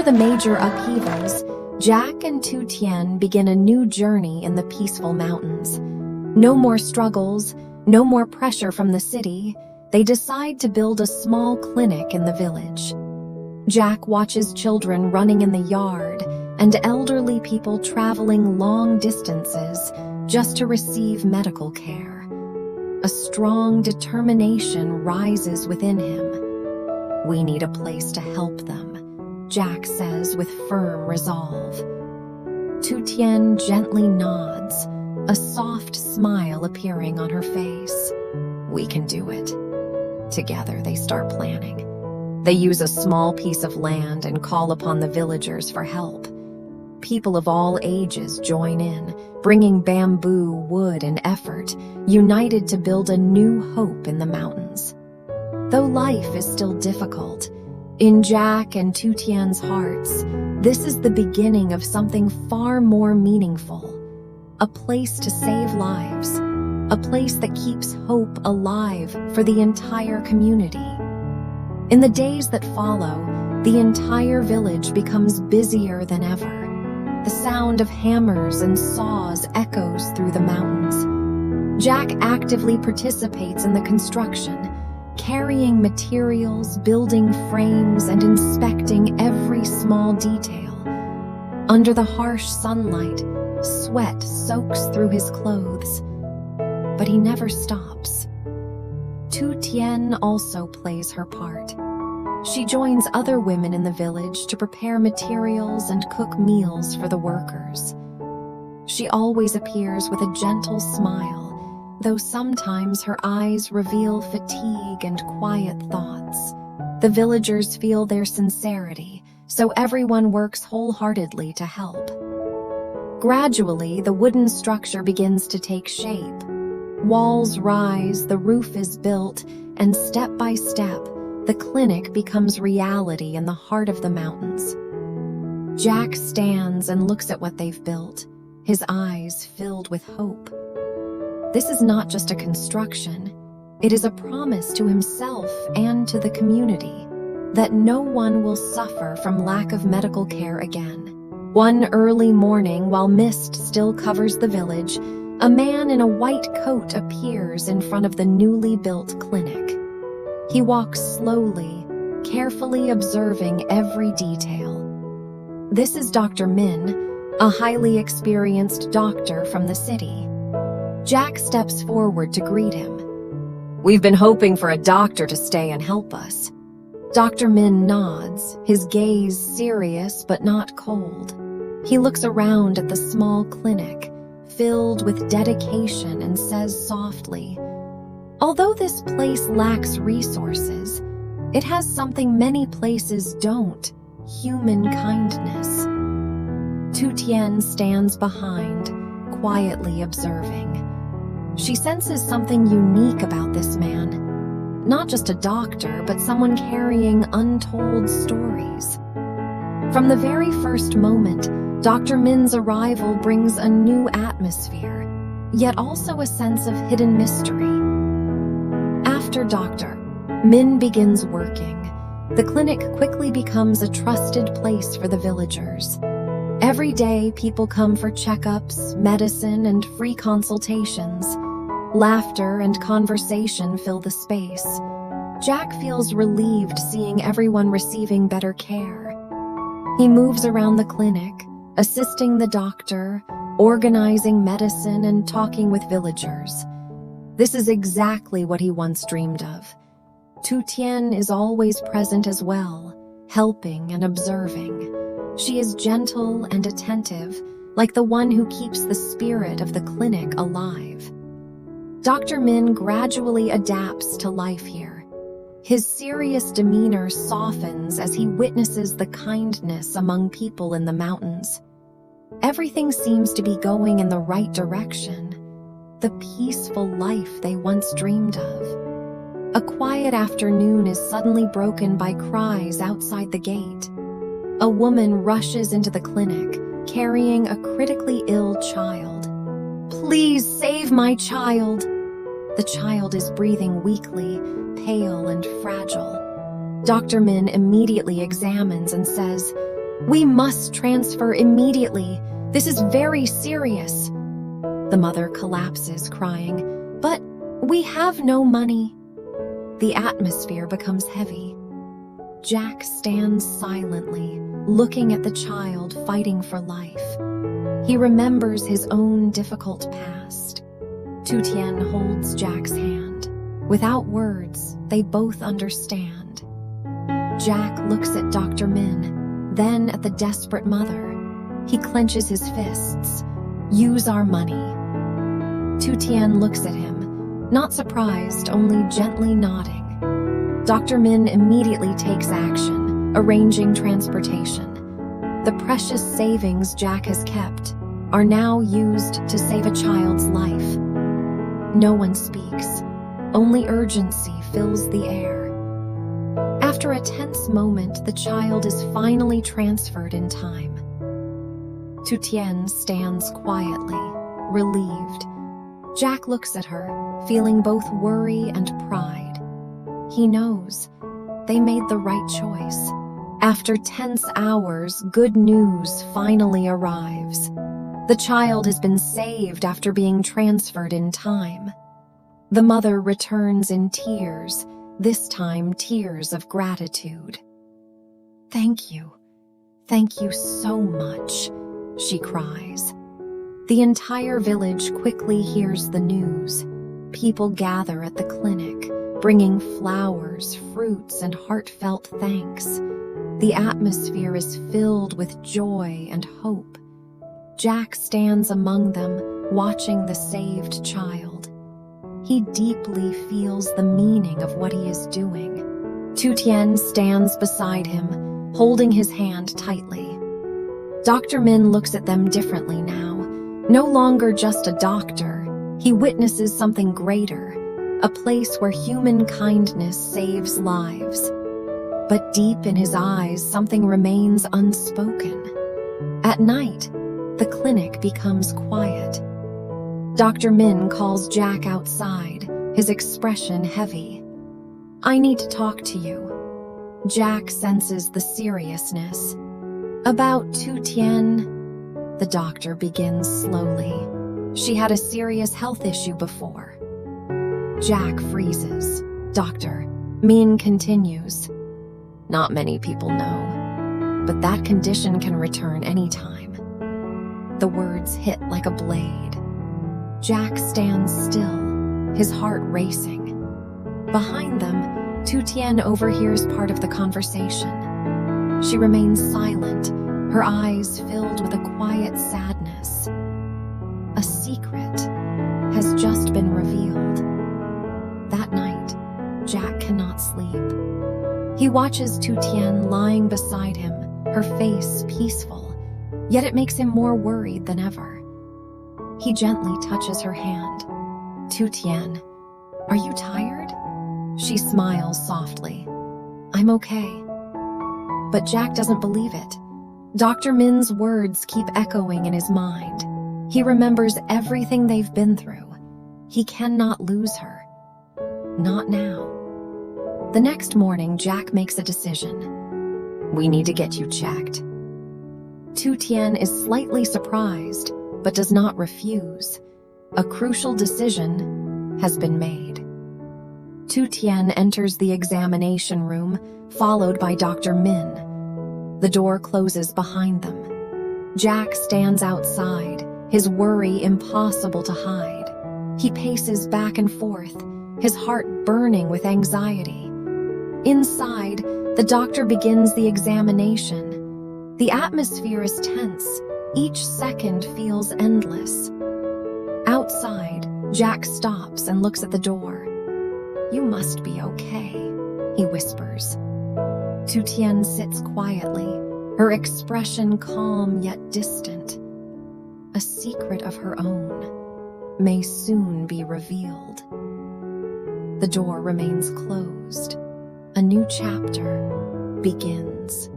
the major upheavals, Jack and Tu Tien begin a new journey in the peaceful mountains. No more struggles, no more pressure from the city. They decide to build a small clinic in the village. Jack watches children running in the yard and elderly people traveling long distances just to receive medical care. A strong determination rises within him. "We need a place to help them," Jack says with firm resolve. Tu Tien gently nods, a soft smile appearing on her face. "We can do it." Together they start planning. They use a small piece of land and call upon the villagers for help. People of all ages join in, bringing bamboo, wood, and effort, united to build a new hope in the mountains. Though life is still difficult, in Jack and Tu Tien's hearts, this is the beginning of something far more meaningful. A place to save lives, a place that keeps hope alive for the entire community. In the days that follow, the entire village becomes busier than ever. The sound of hammers and saws echoes through the mountains. Jack actively participates in the construction, carrying materials, building frames, and inspecting every small detail. Under the harsh sunlight, sweat soaks through his clothes, but he never stops. Tu Tien also plays her part. She joins other women in the village to prepare materials and cook meals for the workers. She always appears with a gentle smile, though sometimes her eyes reveal fatigue and quiet thoughts. The villagers feel their sincerity, so everyone works wholeheartedly to help. Gradually, the wooden structure begins to take shape. Walls rise, the roof is built, and step by step, the clinic becomes reality in the heart of the mountains. Jack stands and looks at what they've built, his eyes filled with hope. This is not just a construction, it is a promise to himself and to the community that no one will suffer from lack of medical care again. One early morning, while mist still covers the village, a man in a white coat appears in front of the newly built clinic. He walks slowly, carefully observing every detail. This is Dr. Min, a highly experienced doctor from the city. Jack steps forward to greet him. "We've been hoping for a doctor to stay and help us." Dr. Min nods, his gaze serious but not cold. He looks around at the small clinic, filled with dedication, and says softly, "Although this place lacks resources, it has something many places don't: human kindness." Tu Tien stands behind, quietly observing. She senses something unique about this man. Not just a doctor, but someone carrying untold stories. From the very first moment, Dr. Min's arrival brings a new atmosphere, yet also a sense of hidden mystery. After Dr. Min begins working, the clinic quickly becomes a trusted place for the villagers. Every day, people come for checkups, medicine, and free consultations. Laughter and conversation fill the space. Jack feels relieved seeing everyone receiving better care. He moves around the clinic, assisting the doctor, organizing medicine, and talking with villagers. This is exactly what he once dreamed of. Tu Tien is always present as well, helping and observing. She is gentle and attentive, like the one who keeps the spirit of the clinic alive. Dr. Min gradually adapts to life here. His serious demeanor softens as he witnesses the kindness among people in the mountains. Everything seems to be going in the right direction, the peaceful life they once dreamed of. A quiet afternoon is suddenly broken by cries outside the gate. A woman rushes into the clinic, carrying a critically ill child. "Please save my child!" The child is breathing weakly, pale and fragile. Dr. Min immediately examines and says, "We must transfer immediately. This is very serious." The mother collapses, crying, "But we have no money." The atmosphere becomes heavy. Jack stands silently, looking at the child fighting for life. He remembers his own difficult past. Tu Tien holds Jack's hand. Without words, they both understand. Jack looks at Dr. Min, then at the desperate mother. He clenches his fists. "Use our money." Tu Tien looks at him, not surprised, only gently nodding. Dr. Min immediately takes action, arranging transportation. The precious savings Jack has kept are now used to save a child's life. No one speaks. Only urgency fills the air. After a tense moment, the child is finally transferred in time. Tu Tien stands quietly, relieved. Jack looks at her, feeling both worry and pride. He knows they made the right choice. After tense hours, good news finally arrives. The child has been saved after being transferred in time. The mother returns in tears, this time tears of gratitude. Thank you so much," she cries. The entire village quickly hears the news. People gather at the clinic, bringing flowers, fruits, and heartfelt thanks. The atmosphere is filled with joy and hope. Jack stands among them, watching the saved child. He deeply feels the meaning of what he is doing. Tu Tien stands beside him, holding his hand tightly. Dr. Min looks at them differently now. No longer just a doctor, he witnesses something greater, a place where human kindness saves lives. But deep in his eyes, something remains unspoken. At night, the clinic becomes quiet. Dr. Min calls Jack outside, his expression heavy. "I need to talk to you." Jack senses the seriousness. "About Tu Tien," the doctor begins slowly. "She had a serious health issue before." Jack freezes. "Doctor," Min continues, "not many people know, but that condition can return anytime." The words hit like a blade. Jack stands still, his heart racing. Behind them, Tu Tien overhears part of the conversation. She remains silent, her eyes filled with a quiet sadness. A secret has just been revealed. That night, Jack cannot sleep. He watches Tu Tien lying beside him, her face peaceful, yet it makes him more worried than ever. He gently touches her hand. "Tu Tien, are you tired?" She smiles softly. "I'm okay." But Jack doesn't believe it. Dr. Min's words keep echoing in his mind. He remembers everything they've been through. He cannot lose her. Not now. The next morning, Jack makes a decision. "We need to get you checked." Tu Tien is slightly surprised, but does not refuse. A crucial decision has been made. Tu Tien enters the examination room, followed by Dr. Min. The door closes behind them. Jack stands outside, his worry impossible to hide. He paces back and forth, his heart burning with anxiety. Inside, the doctor begins the examination. The atmosphere is tense. Each second feels endless. Outside, Jack stops and looks at the door. "You must be okay," he whispers. Tu Tien sits quietly, her expression calm yet distant. A secret of her own may soon be revealed. The door remains closed. A new chapter begins.